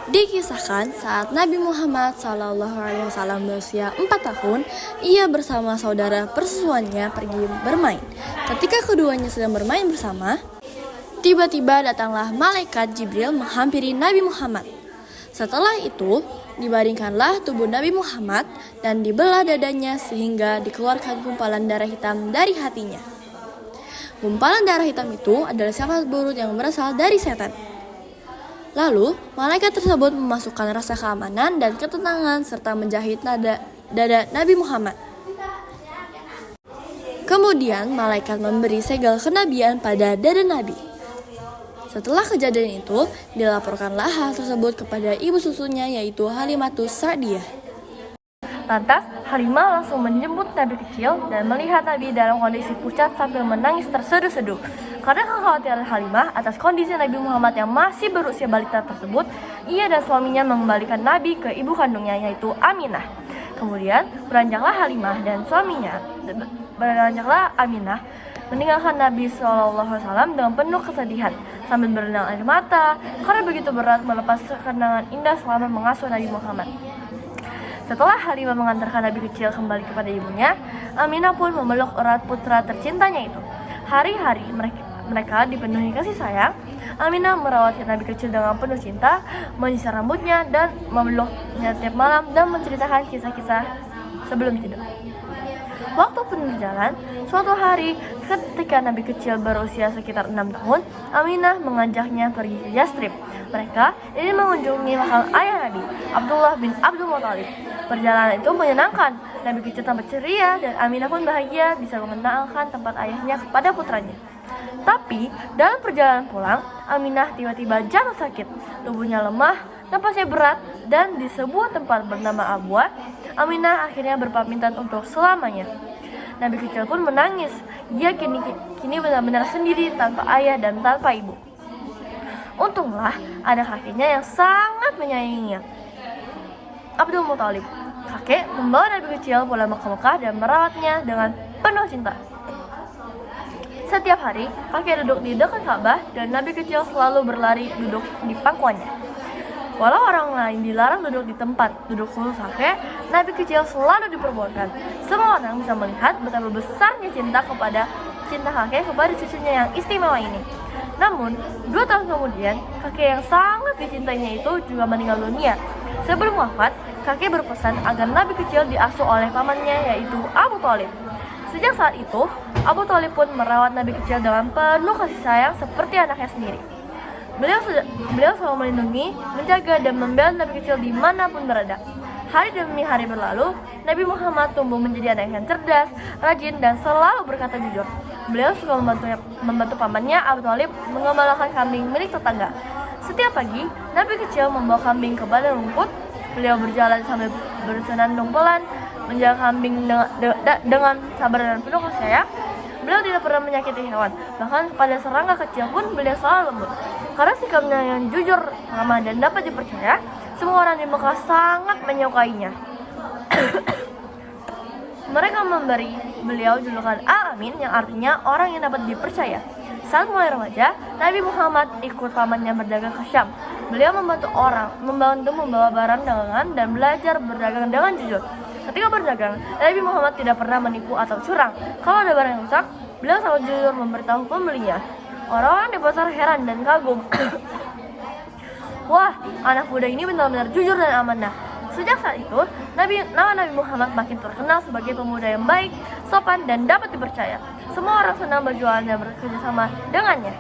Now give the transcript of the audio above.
Dikisahkan saat Nabi Muhammad SAW berusia 4 tahun, ia bersama saudara persusuannya pergi bermain. Ketika keduanya sedang bermain bersama, tiba-tiba datanglah malaikat Jibril menghampiri Nabi Muhammad. Setelah itu, dibaringkanlah tubuh Nabi Muhammad dan dibelah dadanya sehingga dikeluarkan gumpalan darah hitam dari hatinya. Gumpalan darah hitam itu adalah sifat buruk yang berasal dari setan. Lalu, malaikat tersebut memasukkan rasa keamanan dan ketenangan serta menjahit dada Nabi Muhammad. Kemudian, malaikat memberi segel kenabian pada dada Nabi. Setelah kejadian itu, dilaporkanlah hal tersebut kepada ibu susunya yaitu Halimatus Sa'diyah. Lantas, Halimah langsung menjemput Nabi kecil dan melihat Nabi dalam kondisi pucat sambil menangis terseduh-seduh. Karena kekhawatiran Halimah atas kondisi Nabi Muhammad yang masih berusia balita tersebut, ia dan suaminya mengembalikan Nabi ke ibu kandungnya yaitu Aminah. Kemudian, beranjaklah Aminah meninggalkan Nabi SAW dengan penuh kesedihan sambil berenang air mata karena begitu berat melepas kenangan indah selama mengasuh Nabi Muhammad. Setelah Halimah mengantarkan Nabi kecil kembali kepada ibunya, Aminah pun memeluk erat putra tercintanya itu. Hari-hari mereka dipenuhi kasih sayang. Aminah merawat Nabi kecil dengan penuh cinta, menyisir rambutnya dan memeluknya tiap malam dan menceritakan kisah-kisah sebelum tidur. Waktu pun berjalan, suatu hari ketika Nabi kecil berusia sekitar 6 tahun, Aminah mengajaknya pergi ke Yastrib. Mereka ingin mengunjungi makam ayah Nabi, Abdullah bin Abdul Muthalib. Perjalanan itu menyenangkan, Nabi kecil tampak ceria dan Aminah pun bahagia bisa mengenalkan tempat ayahnya kepada putranya. Tapi, dalam perjalanan pulang, Aminah tiba-tiba jatuh sakit. Tubuhnya lemah, napasnya berat, dan di sebuah tempat bernama Abwa, Aminah akhirnya berpamitan untuk selamanya. Nabi kecil pun menangis. Ia kini benar-benar sendiri tanpa ayah dan tanpa ibu. Untunglah ada kakeknya yang sangat menyayanginya, Abdul Muthalib. Kakek membawa Nabi kecil pulang ke Mekah dan merawatnya dengan penuh cinta. Setiap hari, kakek duduk di dekat Ka'bah dan Nabi kecil selalu berlari duduk di pangkuannya. Walau orang lain dilarang duduk di tempat duduk khusus kakek, Nabi kecil selalu diperbolehkan. Semua orang bisa melihat betapa besarnya cinta kakek kepada cucunya yang istimewa ini. Namun, 2 tahun kemudian, kakek yang sangat dicintainya itu juga meninggal dunia. Sebelum wafat, kakek berpesan agar Nabi kecil diasuh oleh pamannya yaitu Abu Thalib. Sejak saat itu, Abu Thalib pun merawat Nabi kecil dengan penuh kasih sayang seperti anaknya sendiri. Beliau selalu melindungi, menjaga, dan membela Nabi kecil dimanapun berada. Hari demi hari berlalu, Nabi Muhammad tumbuh menjadi anak yang cerdas, rajin, dan selalu berkata jujur. Beliau suka membantu pamannya Abu Thalib mengembalakan kambing milik tetangga. Setiap pagi, Nabi kecil membawa kambing ke padang rumput. Beliau berjalan sambil bersenandung pelan, menjaga kambing dengan sabar dan penuh kasih sayang. Beliau tidak pernah menyakiti hewan, bahkan kepada serangga kecil pun beliau selalu lembut. Karena sikapnya yang jujur, ramah, dan dapat dipercaya, semua orang di Mekah sangat menyukainya. Mereka memberi beliau julukan Al-Amin yang artinya orang yang dapat dipercaya. Saat mulai remaja, Nabi Muhammad ikut pamannya berdagang ke Syam. Beliau membantu membawa barang dagangan dan belajar berdagang dengan jujur. Ketika berdagang, Nabi Muhammad tidak pernah menipu atau curang. Kalau ada barang yang rusak, beliau selalu jujur memberitahu pembelinya. Orang-orang di pasar heran dan kagum. Wah, anak muda ini benar-benar jujur dan amanah. Sejak saat itu, nama Nabi Muhammad makin terkenal sebagai pemuda yang baik, sopan, dan dapat dipercaya. Semua orang senang berjualan dan bekerja sama dengannya.